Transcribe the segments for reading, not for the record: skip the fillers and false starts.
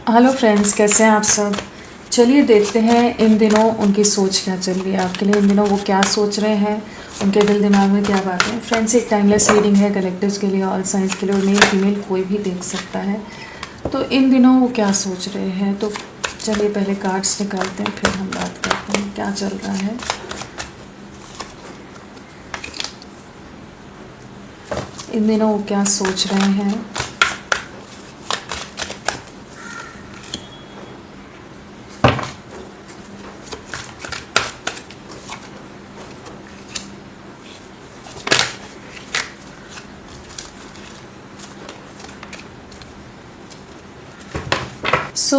Hello friends, कैसे हैं आप सब। चलिए देखते हैं इन दिनों उनकी सोच क्या चल रही है आपके लिए। इन दिनों वो क्या सोच रहे हैं, उनके दिल दिमाग में क्या बात है। फ्रेंड्स, एक टाइमलेस रीडिंग है कलेक्टिव्स के लिए, ऑल साइंस के लिए, और मेल फीमेल कोई भी देख सकता है। तो इन दिनों वो क्या सोच रहे हैं, तो चलिए पहले कार्ड्स निकालते हैं, फिर हम बात करते हैं क्या चल रहा है। इन दिनों वो क्या सोच रहे हैं।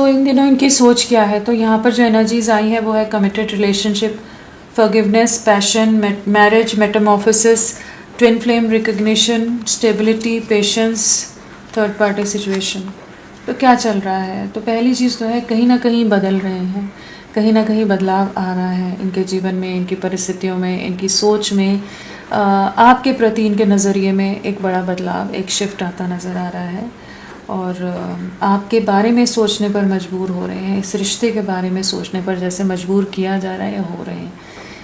इन दिनों इनकी सोच क्या है, तो यहाँ पर जो एनर्जीज आई है वो है committed relationship, forgiveness, passion, marriage, Metamorphosis, twin flame recognition, stability, patience, third party situation. तो क्या चल रहा है, तो पहली चीज़ तो है कहीं ना कहीं बदल रहे हैं, कहीं ना कहीं बदलाव आ रहा है इनके जीवन में, इनकी परिस्थितियों में, इनकी सोच में, आपके प्रति इनके नज़रिए में एक बड़ा बदलाव, एक शिफ्ट आता नज़र आ रहा है। और आपके बारे में सोचने पर मजबूर हो रहे हैं, इस रिश्ते के बारे में सोचने पर जैसे मजबूर किया जा रहा है या हो रहे हैं।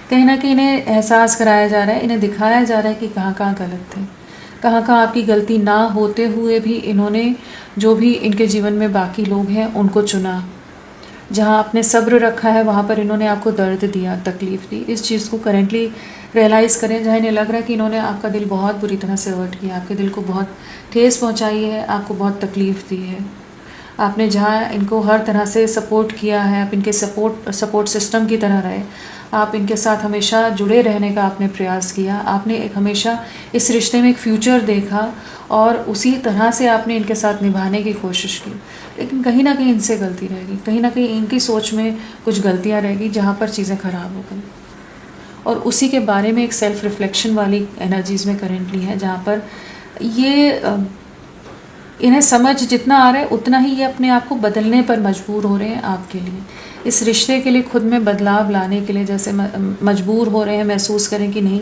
कहीं ना कहीं इन्हें एहसास कराया जा रहा है, इन्हें दिखाया जा रहा है कि कहाँ कहाँ गलत थे, कहाँ कहाँ आपकी गलती ना होते हुए भी इन्होंने जो भी इनके जीवन में बाकी लोग हैं उनको चुना। जहाँ आपने सब्र रखा है वहाँ पर इन्होंने आपको दर्द दिया, तकलीफ़ दी। इस चीज़ को करेंटली रियलाइज़ करें, जहाँ इन्हें लग रहा है कि इन्होंने आपका दिल बहुत बुरी तरह से हर्ट किया, आपके दिल को बहुत ठेस पहुँचाई है, आपको बहुत तकलीफ़ दी है। आपने जहाँ इनको हर तरह से सपोर्ट किया है, आप इनके सपोर्ट सिस्टम की तरह रहे, आप इनके साथ हमेशा जुड़े रहने का आपने प्रयास किया, आपने एक हमेशा इस रिश्ते में एक फ्यूचर देखा और उसी तरह से आपने इनके साथ निभाने की कोशिश की। लेकिन कहीं ना कहीं इनसे गलती रहेगी, कहीं ना कहीं इनकी सोच में कुछ गलतियाँ रहेगी जहाँ पर चीज़ें ख़राब हो गई, और उसी के बारे में एक सेल्फ रिफ्लेक्शन वाली एनर्जीज़ में करेंटली है, जहाँ पर ये इन्हें समझ जितना आ रहा है उतना ही ये अपने आप को बदलने पर मजबूर हो रहे हैं आपके लिए, इस रिश्ते के लिए खुद में बदलाव लाने के लिए जैसे मजबूर हो रहे हैं, महसूस करें कि नहीं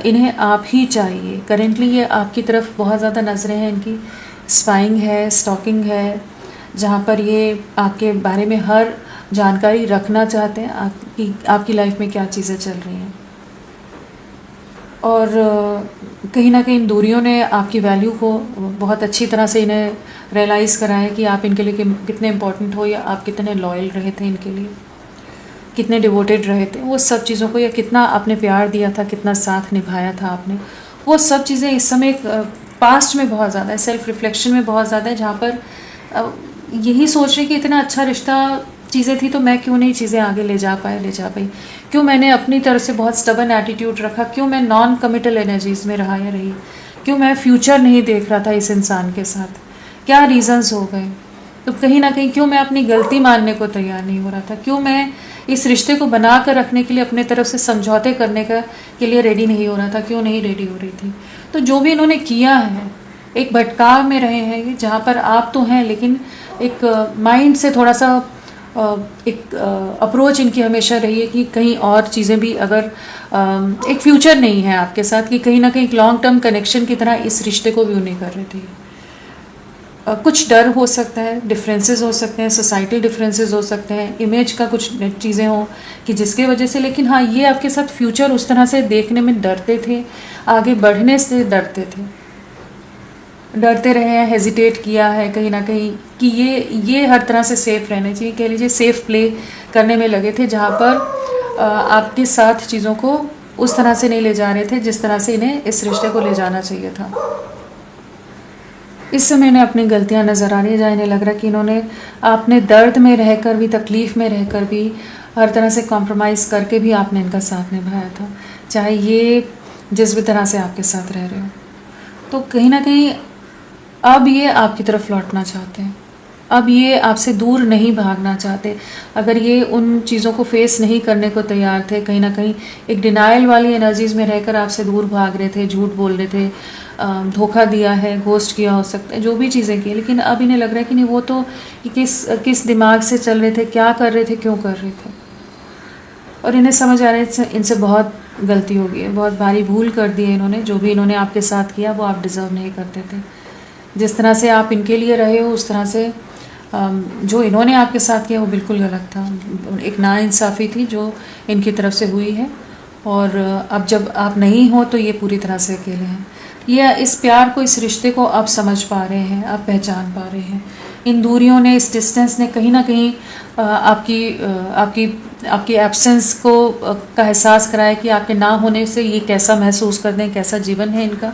इन्हें आप ही चाहिए। करेंटली ये आपकी तरफ बहुत ज़्यादा नज़रें हैं इनकी, स्पाइंग है, स्टॉकिंग है, जहाँ पर ये आपके बारे में हर जानकारी रखना चाहते हैं, आपकी लाइफ में क्या चीज़ें चल रही हैं। और कहीं ना कहीं दूरियों ने आपकी वैल्यू को बहुत अच्छी तरह से इन्हें रियलाइज़ कराया कि आप इनके लिए कितने इम्पोर्टेंट हो, या आप कितने लॉयल रहे थे इनके लिए, कितने डिवोटेड रहे थे, वो सब चीज़ों को, या कितना आपने प्यार दिया था, कितना साथ निभाया था आपने, वो सब चीज़ें इस समय पास्ट में बहुत ज़्यादा है, सेल्फ रिफ्लेक्शन में बहुत ज़्यादा है, जहाँ पर यही सोच रहे कि इतना अच्छा रिश्ता चीज़ें थी तो मैं क्यों नहीं चीज़ें आगे ले जा पाई, क्यों मैंने अपनी तरफ से बहुत स्टबन एटीट्यूड रखा, क्यों मैं नॉन कमिटल एनर्जीज़ में रहा या रही, क्यों मैं फ्यूचर नहीं देख रहा था इस इंसान के साथ, क्या रीज़न्स हो गए। तो कहीं ना कहीं क्यों मैं अपनी गलती मानने को तैयार नहीं हो रहा था, क्यों मैं इस रिश्ते को बना कर रखने के लिए अपने तरफ से समझौते करने के लिए रेडी नहीं हो रहा था, क्यों नहीं रेडी हो रही थी। तो जो भी इन्होंने किया है, एक भटकाव में रहे हैं जहाँ पर आप तो हैं, लेकिन एक माइंड से थोड़ा सा एक अप्रोच इनकी हमेशा रही है कि कहीं और चीज़ें भी, अगर एक फ्यूचर नहीं है आपके साथ, कि कहीं ना कहीं लॉन्ग टर्म कनेक्शन की तरह इस रिश्ते को व्यू नहीं कर रही थी। कुछ डर हो सकता है, डिफरेंसेस हो सकते हैं, सोसाइटी डिफरेंसेस हो सकते हैं, इमेज का कुछ चीज़ें हों कि जिसके वजह से, लेकिन हाँ, ये आपके साथ फ्यूचर उस तरह से देखने में डरते थे, आगे बढ़ने से डरते रहे हैं, हेजिटेट किया है कहीं ना कहीं कि ये हर तरह से सेफ़ रहने चाहिए, कह लीजिए सेफ़ प्ले करने में लगे थे, जहाँ पर आपके साथ चीज़ों को उस तरह से नहीं ले जा रहे थे जिस तरह से इन्हें इस रिश्ते को ले जाना चाहिए था। इस समय इन्हें अपनी गलतियां नज़र आ रही है, जहाँ इन्हें लग रहा है कि इन्होंने आपने दर्द में रहकर भी, तकलीफ़ में रहकर भी, हर तरह से कॉम्प्रोमाइज़ करके भी आपने इनका साथ निभाया था, चाहे ये जिस भी तरह से आपके साथ रह रहे हो। तो कहीं ना कहीं अब ये आपकी तरफ लौटना चाहते हैं, अब ये आपसे दूर नहीं भागना चाहते। अगर ये उन चीज़ों को फेस नहीं करने को तैयार थे, कहीं ना कहीं एक डिनाइल वाली एनर्जीज़ में रहकर आपसे दूर भाग रहे थे, झूठ बोल रहे थे, धोखा दिया है, घोस्ट किया हो सकता है, जो भी चीज़ें की, लेकिन अब इन्हें लग रहा है कि नहीं, वो तो किस दिमाग से चल रहे थे, क्या कर रहे थे, क्यों कर रहे थे। और इन्हें समझ आ रहा है इनसे बहुत गलती हो गई है, बहुत भारी भूल कर दी है इन्होंने, जो भी इन्होंने आपके साथ किया वो आप डिज़र्व नहीं करते थे। जिस तरह से आप इनके लिए रहे हो, उस तरह से जो इन्होंने आपके साथ किया वो बिल्कुल गलत था। एक नाइंसाफ़ी थी जो इनकी तरफ से हुई है, और अब जब आप नहीं हो तो ये पूरी तरह से अकेले हैं। ये इस प्यार को, इस रिश्ते को आप समझ पा रहे हैं, आप पहचान पा रहे हैं। इन दूरियों ने, इस डिस्टेंस ने कहीं ना कहीं आपकी एब्सेंस को का एहसास कराया कि आपके ना होने से ये कैसा महसूस करते हैं, कैसा जीवन है इनका,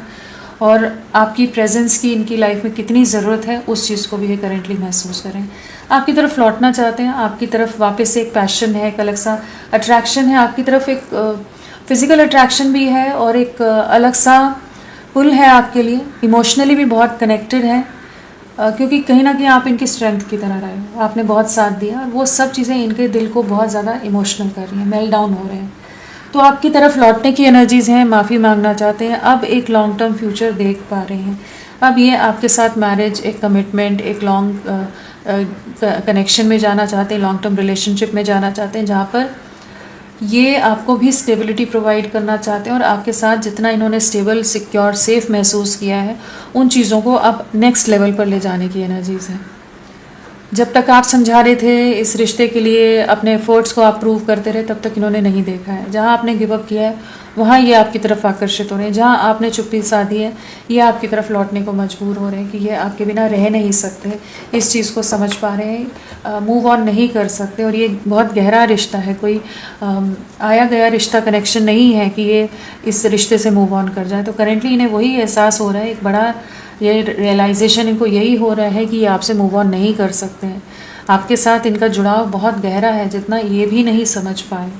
और आपकी प्रेजेंस की इनकी लाइफ में कितनी ज़रूरत है, उस चीज़ को भी ये करेंटली महसूस करें। आपकी तरफ लौटना चाहते हैं, आपकी तरफ वापस से एक पैशन है, एक अलग सा अट्रैक्शन है आपकी तरफ, एक फिज़िकल अट्रैक्शन भी है और एक अलग सा पुल है आपके लिए। इमोशनली भी बहुत कनेक्टेड है, क्योंकि कहीं ना कहीं आप इनकी स्ट्रेंथ की तरह रहे हो, आपने बहुत साथ दिया, और वो सब चीज़ें इनके दिल को बहुत ज़्यादा इमोशनल कर रही हैं, मेल डाउन हो रहे हैं। तो आपकी तरफ लौटने की एनर्जीज़ हैं, माफ़ी मांगना चाहते हैं, अब एक लॉन्ग टर्म फ्यूचर देख पा रहे हैं। अब ये आपके साथ मैरिज, एक कमिटमेंट, एक लॉन्ग कनेक्शन में जाना चाहते हैं, लॉन्ग टर्म रिलेशनशिप में जाना चाहते हैं, जहाँ पर ये आपको भी स्टेबिलिटी प्रोवाइड करना चाहते हैं, और आपके साथ जितना इन्होंने स्टेबल, सिक्योर, सेफ महसूस किया है, उन चीज़ों को अब नेक्स्ट लेवल पर ले जाने की एनर्जीज़ है। जब तक आप समझा रहे थे इस रिश्ते के लिए, अपने एफर्ट्स को आप प्रूव करते रहे, तब तक इन्होंने नहीं देखा है। जहाँ आपने गिव अप किया है वहाँ ये आपकी तरफ आकर्षित हो रहे हैं, जहाँ आपने चुप्पी साधी है ये आपकी तरफ लौटने को मजबूर हो रहे हैं कि ये आपके बिना रह नहीं सकते, इस चीज़ को समझ पा रहे हैं, मूव ऑन नहीं कर सकते। और ये बहुत गहरा रिश्ता है, कोई आया गया रिश्ता, कनेक्शन नहीं है कि ये इस रिश्ते से मूव ऑन कर जाए। तो करेंटली इन्हें वही एहसास हो रहा है, एक बड़ा ये रियलाइजेशन इनको यही हो रहा है कि ये आपसे मूव ऑन नहीं कर सकते हैं। आपके साथ इनका जुड़ाव बहुत गहरा है, जितना ये भी नहीं समझ पाए।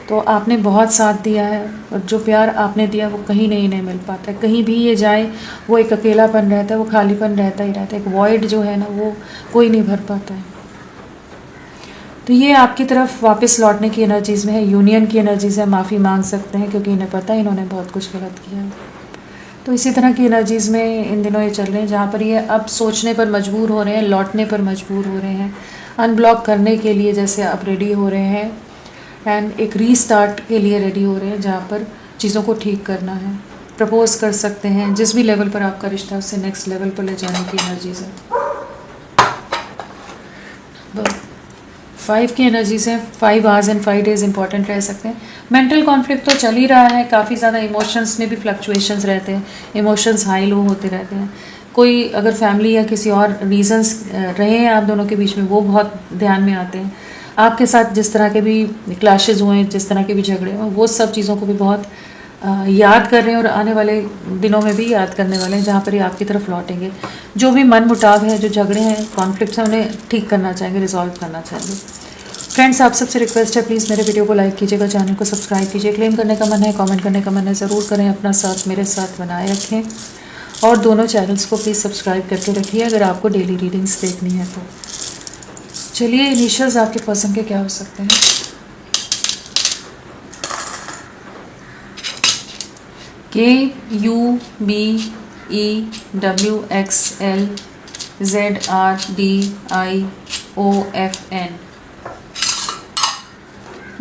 तो आपने बहुत साथ दिया है, और जो प्यार आपने दिया वो कहीं नहीं मिल पाता है। कहीं भी ये जाए वो एक अकेलापन रहता है, वो खालीपन रहता ही रहता है, एक वॉइड जो है ना वो कोई नहीं भर पाता है। तो ये आपकी तरफ वापस लौटने की एनर्जीज़ में है, यूनियन की एनर्जीज़ है, माफ़ी मांग सकते हैं क्योंकि इन्हें पता है इन्होंने बहुत कुछ गलत किया है। तो इसी तरह की एनर्जीज़ में इन दिनों ये चल रहे हैं, जहाँ पर ये अब सोचने पर मजबूर हो रहे हैं, लौटने पर मजबूर हो रहे हैं, अनब्लॉक करने के लिए जैसे अब रेडी हो रहे हैं, एंड एक रीस्टार्ट के लिए रेडी हो रहे हैं, जहाँ पर चीज़ों को ठीक करना है। प्रपोज कर सकते हैं, जिस भी लेवल पर आपका रिश्ता है उससे नेक्स्ट लेवल पर ले जाने की एनर्जीज़ है। 5 की एनर्जीज़ हैं, 5 आवर्स एंड 5 डेज इंपॉर्टेंट रह सकते हैं। मेंटल कॉन्फ्लिक्ट तो चल ही रहा है, काफ़ी ज़्यादा इमोशंस में भी फ्लक्चुएशंस रहते हैं, इमोशंस हाई लो होते रहते हैं। कोई अगर फैमिली या किसी और रीजंस रहे हैं आप दोनों के बीच में, वो बहुत ध्यान में आते हैं। आपके साथ जिस तरह के भी क्लैशेज हुए, जिस तरह के भी झगड़े हुए, वो सब चीज़ों को भी बहुत याद कर रहे हैं, और आने वाले दिनों में भी याद करने वाले हैं, जहाँ पर ये आपकी तरफ लौटेंगे। जो भी मन मुटाव है, जो झगड़े हैं, कॉन्फ्लिक्ट्स हैं, उन्हें ठीक करना चाहेंगे, रिजॉल्व करना चाहेंगे। फ्रेंड्स, आप सबसे रिक्वेस्ट है, प्लीज़ मेरे वीडियो को लाइक कीजिएगा, चैनल को सब्सक्राइब कीजिए। क्लेम करने का मन है, कमेंट करने का मन है, ज़रूर करें। अपना साथ मेरे साथ बनाए रखें, और दोनों चैनल्स को प्लीज़ सब्सक्राइब करके रखिए अगर आपको डेली रीडिंग्स देखनी है तो। चलिए, इनिशियल्स आपके पर्सन के क्या हो सकते हैं? KUBEWXLZRDIOFN,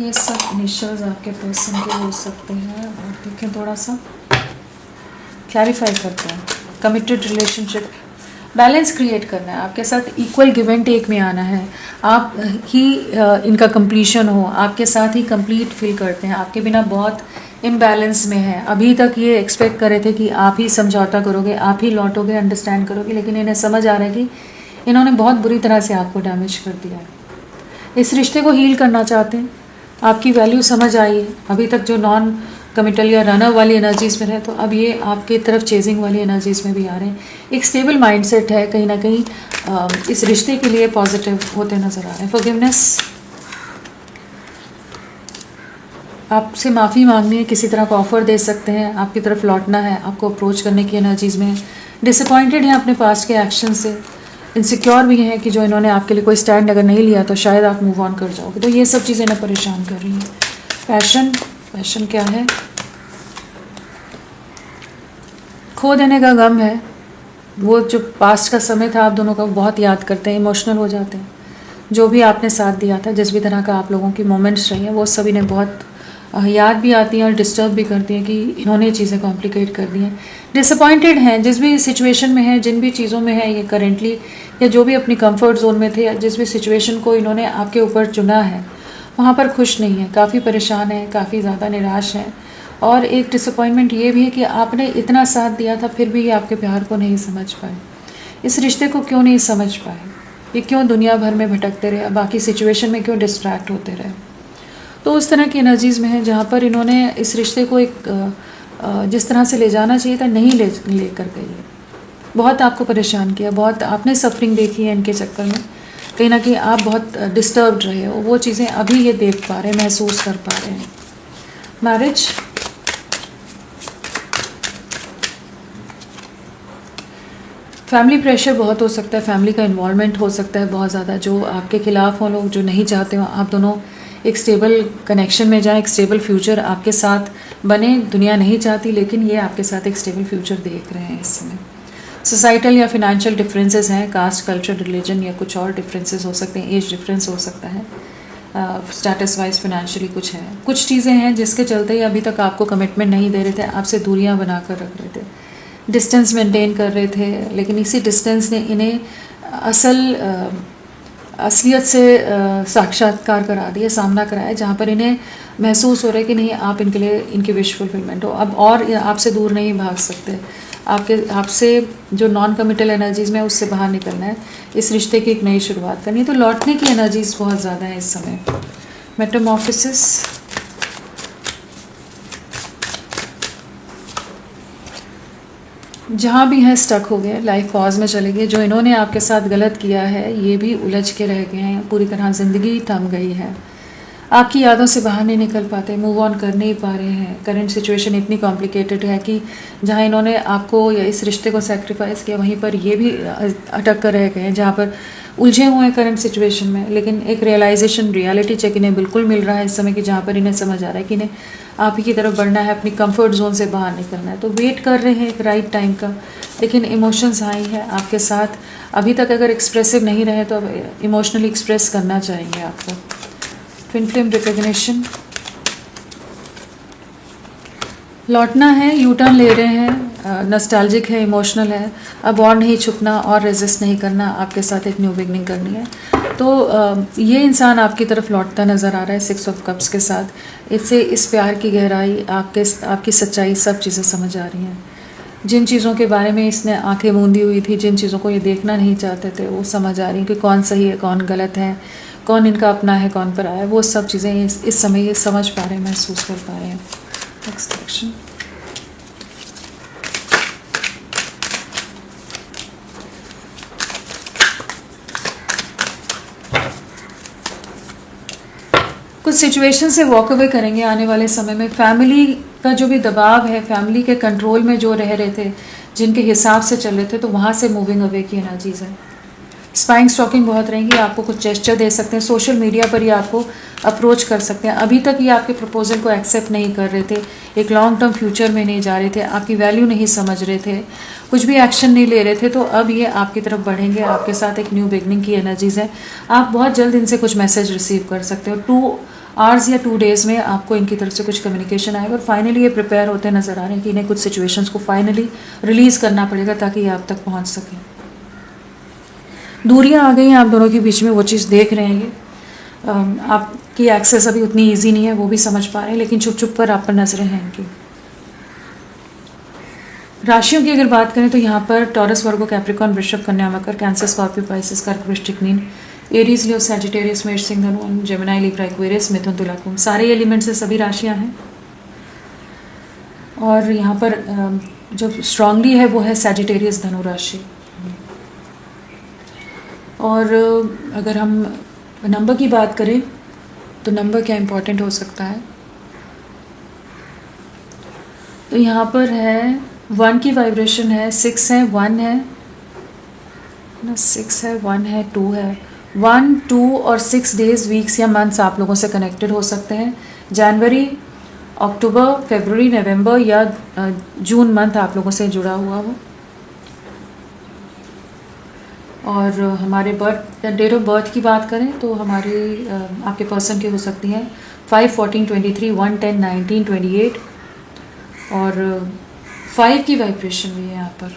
ये सब इनिशियल्स आपके पर्सन के हो सकते हैं। और देखें, थोड़ा सा क्लैरिफाई करते हैं। कमिटेड रिलेशनशिप, बैलेंस क्रिएट करना है, आपके साथ इक्वल गिव एंड टेक में आना है। आप ही इनका कंप्लीशन हो, आपके साथ ही कंप्लीट फील करते हैं, आपके बिना बहुत इम्बैलेंस में है। अभी तक ये एक्सपेक्ट कर रहे थे कि आप ही समझौता करोगे, आप ही लौटोगे, अंडरस्टैंड करोगे, लेकिन इन्हें समझ आ रहा है कि इन्होंने बहुत बुरी तरह से आपको डैमेज कर दिया है। इस रिश्ते को हील करना चाहते हैं, आपकी वैल्यू समझ आई है। अभी तक जो नॉन कमिटल या रनर वाली एनर्जीज़ में रहे, तो अब ये आपकी तरफ चेजिंग वाली एनर्जीज़ में भी आ रहे हैं। एक स्टेबल माइंडसेट है, कहीं ना कहीं इस रिश्ते के लिए पॉजिटिव होते नज़र आ रहे हैं। फॉरगिवनेस, आपसे माफ़ी मांगनी है, किसी तरह का ऑफर दे सकते हैं, आपकी तरफ लौटना है, आपको अप्रोच करने की एनर्जीज़ में। डिसअपॉइंटेड हैं अपने पास्ट के एक्शन से, इनसिक्योर भी हैं कि जो इन्होंने आपके लिए कोई स्टैंड अगर नहीं लिया तो शायद आप मूव ऑन कर जाओगे। तो ये सब चीज़ें इन्हें परेशान कर रही हैं। पैशन क्या है? खो देने का गम है। वो जो पास्ट का समय था आप दोनों का, बहुत याद करते हैं, इमोशनल हो जाते हैं। जो भी आपने साथ दिया था, जिस भी तरह का आप लोगों की मोमेंट्स रही हैं, वो सभी ने बहुत याद भी आती हैं और डिस्टर्ब भी करती हैं कि इन्होंने चीज़ें कॉम्प्लिकेट कर दी हैं। डिसअपॉइंटेड हैं जिस भी सिचुएशन में है, जिन भी चीज़ों में है ये करेंटली, या जो भी अपनी कंफर्ट जोन में थे, या जिस भी सिचुएशन को इन्होंने आपके ऊपर चुना है वहाँ पर खुश नहीं है, काफ़ी परेशान है, काफ़ी ज़्यादा निराश हैं। और एक डिसअपॉइंटमेंट ये भी है कि आपने इतना साथ दिया था फिर भी ये आपके प्यार को नहीं समझ पाए, इस रिश्ते को क्यों नहीं समझ पाए, ये क्यों दुनिया भर में भटकते रहे, बाकी सिचुएशन में क्यों डिस्ट्रैक्ट होते रहे। तो उस तरह की एनर्जीज़ में है जहाँ पर इन्होंने इस रिश्ते को एक जिस तरह से ले जाना चाहिए था नहीं ले कर गई है। बहुत आपको परेशान किया, बहुत आपने सफरिंग देखी है इनके चक्कर में, कहीं ना कहीं आप बहुत डिस्टर्ब्ड रहे हो, वो चीज़ें अभी ये देख पा रहे हैं, महसूस कर पा रहे हैं। मैरिज, फैमिली प्रेशर बहुत हो सकता है, फैमिली का इन्वॉल्वमेंट हो सकता है बहुत ज़्यादा, जो आपके खिलाफ हो लोग, जो नहीं चाहते हो आप दोनों एक स्टेबल कनेक्शन में जाएं, एक स्टेबल फ्यूचर आपके साथ बने। दुनिया नहीं चाहती लेकिन ये आपके साथ एक स्टेबल फ्यूचर देख रहे हैं इस समय। सोसाइटल या फिनेंशियल डिफरेंसेस हैं, कास्ट, कल्चर, रिलीजन या कुछ और डिफरेंसेस हो सकते हैं, एज डिफरेंस हो सकता है, स्टेटस वाइज फिनेंशियली कुछ है, कुछ चीज़ें हैं जिसके चलते ही अभी तक आपको कमिटमेंट नहीं दे रहे थे, आपसे दूरियां बनाकर रख रहे थे, डिस्टेंस मेंटेन कर रहे थे, लेकिन इसी डिस्टेंस ने इन्हें असलियत से साक्षात्कार करा दिया, सामना कराया, जहाँ पर इन्हें महसूस हो रहा है कि नहीं आप इनके लिए इनकी विश फुलफिलमेंट हो अब, और आपसे दूर नहीं भाग सकते, आपसे जो नॉन कमिटल एनर्जीज़ में उससे बाहर निकलना है, इस रिश्ते की एक नई शुरुआत करनी है। तो लौटने की एनर्जीज़ बहुत ज़्यादा है इस समय। मेटामॉर्फोसिस, जहाँ भी हैं स्टक हो गए, लाइफ पॉज में चले गए, जो इन्होंने आपके साथ गलत किया है ये भी उलझ के रह गए हैं, पूरी तरह ज़िंदगी थम गई है, आपकी यादों से बाहर नहीं निकल पाते, मूव ऑन कर नहीं पा रहे हैं। करंट सिचुएशन इतनी कॉम्प्लिकेटेड है कि जहाँ इन्होंने आपको या इस रिश्ते को सेक्रीफाइस किया वहीं पर ये भी अटक कर रह गए हैं, जहाँ पर उलझे हुए हैं करंट सिचुएशन में। लेकिन एक रियलाइजेशन, रियलिटी चेक इन्हें बिल्कुल मिल रहा है इस समय कि जहाँ पर इन्हें समझ आ रहा है कि इन्हें आप ही की तरफ बढ़ना है, अपनी कंफर्ट जोन से बाहर निकलना है। तो वेट कर रहे हैं एक राइट टाइम का, लेकिन इमोशंस हाई है आपके साथ। अभी तक अगर एक्सप्रेसिव नहीं रहे तो अब इमोशनली एक्सप्रेस करना चाहेंगे आपको। ट्विन फ्लेम रिकग्निशन, लौटना है, यू टर्न ले रहे हैं, नॉस्टैल्जिक है, इमोशनल है, अब और नहीं छुपना और रेजिस्ट नहीं करना, आपके साथ एक न्यू बिगनिंग करनी है। तो ये इंसान आपकी तरफ लौटता नज़र आ रहा है 6 ऑफ कप्स के साथ। इससे इस प्यार की गहराई, आपकी सच्चाई, सब चीज़ें समझ आ रही हैं। जिन चीज़ों के बारे में इसने आंखें मूंदी हुई थी, जिन चीज़ों को ये देखना नहीं चाहते थे, वो समझ आ रही हैं कि कौन सही है, कौन गलत है, कौन इनका अपना है, कौन पराया है। वो सब चीज़ें इस समय ये समझ पा रहे हैं, महसूस कर पा रहे हैं। नेक्स्ट सेक्शन, कुछ सिचुएशन से वॉक अवे करेंगे आने वाले समय में। फैमिली का जो भी दबाव है, फैमिली के कंट्रोल में जो रह रहे थे, जिनके हिसाब से चल रहे थे, तो वहाँ से मूविंग अवे की एनर्जीज है। स्पाइंग स्टॉकिंग बहुत रहेंगी, आपको कुछ जेस्चर दे सकते हैं, सोशल मीडिया पर ही आपको अप्रोच कर सकते हैं। अभी तक ये आपके प्रपोजल को एक्सेप्ट नहीं कर रहे थे, एक लॉन्ग टर्म फ्यूचर में नहीं जा रहे थे, आपकी वैल्यू नहीं समझ रहे थे, कुछ भी एक्शन नहीं ले रहे थे, तो अब ये आपकी तरफ बढ़ेंगे, आपके साथ एक न्यू बिगनिंग की एनर्जीज है। आप बहुत जल्द इनसे कुछ मैसेज रिसीव कर सकते हो। 2 आवर्स या 2 डेज़ में आपको इनकी तरफ से कुछ कम्युनिकेशन आएगा, और फाइनली ये प्रिपेयर होते नजर आ रहे हैं कि इन्हें कुछ सिचुएशंस को फाइनली रिलीज़ करना पड़ेगा ताकि ये आप तक पहुंच सकें। दूरियां आ गई हैं आप दोनों के बीच में, वो चीज़ देख रहे हैं ये। आपकी एक्सेस अभी उतनी ईजी नहीं है, वो भी समझ पा रहे हैं, लेकिन छुप छुप कर आप पर नजरें हैं इनकी। राशियों की अगर बात करें तो यहाँ पर टॉरस, वर्गो, कैप्रिकॉर्न, वृषभ, कन्या, मकर, कैंसर, स्कॉर्पियो, पाइसेस, कर्क, वृश्चिक, मीन, एरीज, लियो, सैजिटेरियस, मेष, सिंह, धनु, जेमिनी, लिब्रा, एक्वेरियस, मिथुन, तुला, कुंभ, सारे एलिमेंट से सभी राशियाँ हैं। और यहाँ पर जो स्ट्रांगली है वो है सैजिटेरियस, धनु राशि। और अगर हम नंबर की बात करें तो नंबर क्या इम्पोर्टेंट हो सकता है, तो यहाँ पर है 1 की वाइब्रेशन है, 6 है, 1 है ना, 6 है, 1 है, 2 है। 1, 2 और 6 डेज, वीक्स या मंथ्स आप लोगों से कनेक्टेड हो सकते हैं। जनवरी, अक्टूबर, फरवरी, नवंबर या जून मंथ आप लोगों से जुड़ा हुआ हो। और हमारे बर्थ डेट ऑफ बर्थ की बात करें तो हमारे आपके पर्सन के हो सकती हैं 5, 14, 23, 1, 10, 19, 28 और 5 की वाइब्रेशन भी है यहाँ पर।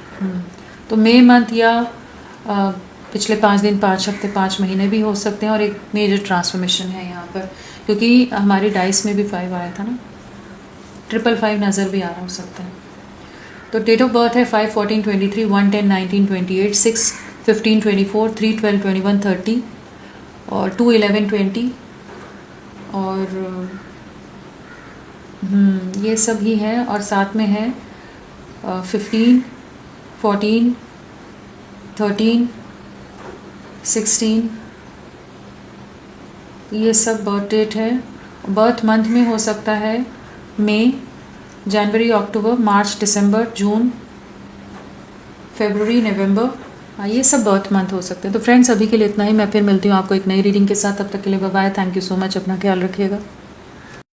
तो मई मंथ या पिछले 5 दिन, 5 हफ्ते, 5 महीने भी हो सकते हैं और एक मेजर ट्रांसफॉर्मेशन है यहाँ पर, क्योंकि हमारे डाइस में भी 5 आया था ना, 555 नज़र भी आ रहा हो सकता है। तो डेट ऑफ बर्थ है 5, 14, 23, 1, 10, 19, 28, 6, 15, 24, 3, 12, 21, 30 और 2, 11, 20 और ये सब ही है। और साथ में है 15, 14, 13, 16, ये सब बर्थ डेट है। बर्थ मंथ में हो सकता है मई, जनवरी, अक्टूबर, मार्च, दिसंबर, जून, फरवरी, नवंबर, ये सब बर्थ मंथ हो सकते हैं। तो फ्रेंड्स अभी के लिए इतना ही, मैं फिर मिलती हूँ आपको एक नई रीडिंग के साथ। तब तक के लिए bye bye, thank you so much, अपना ख्याल रखिएगा।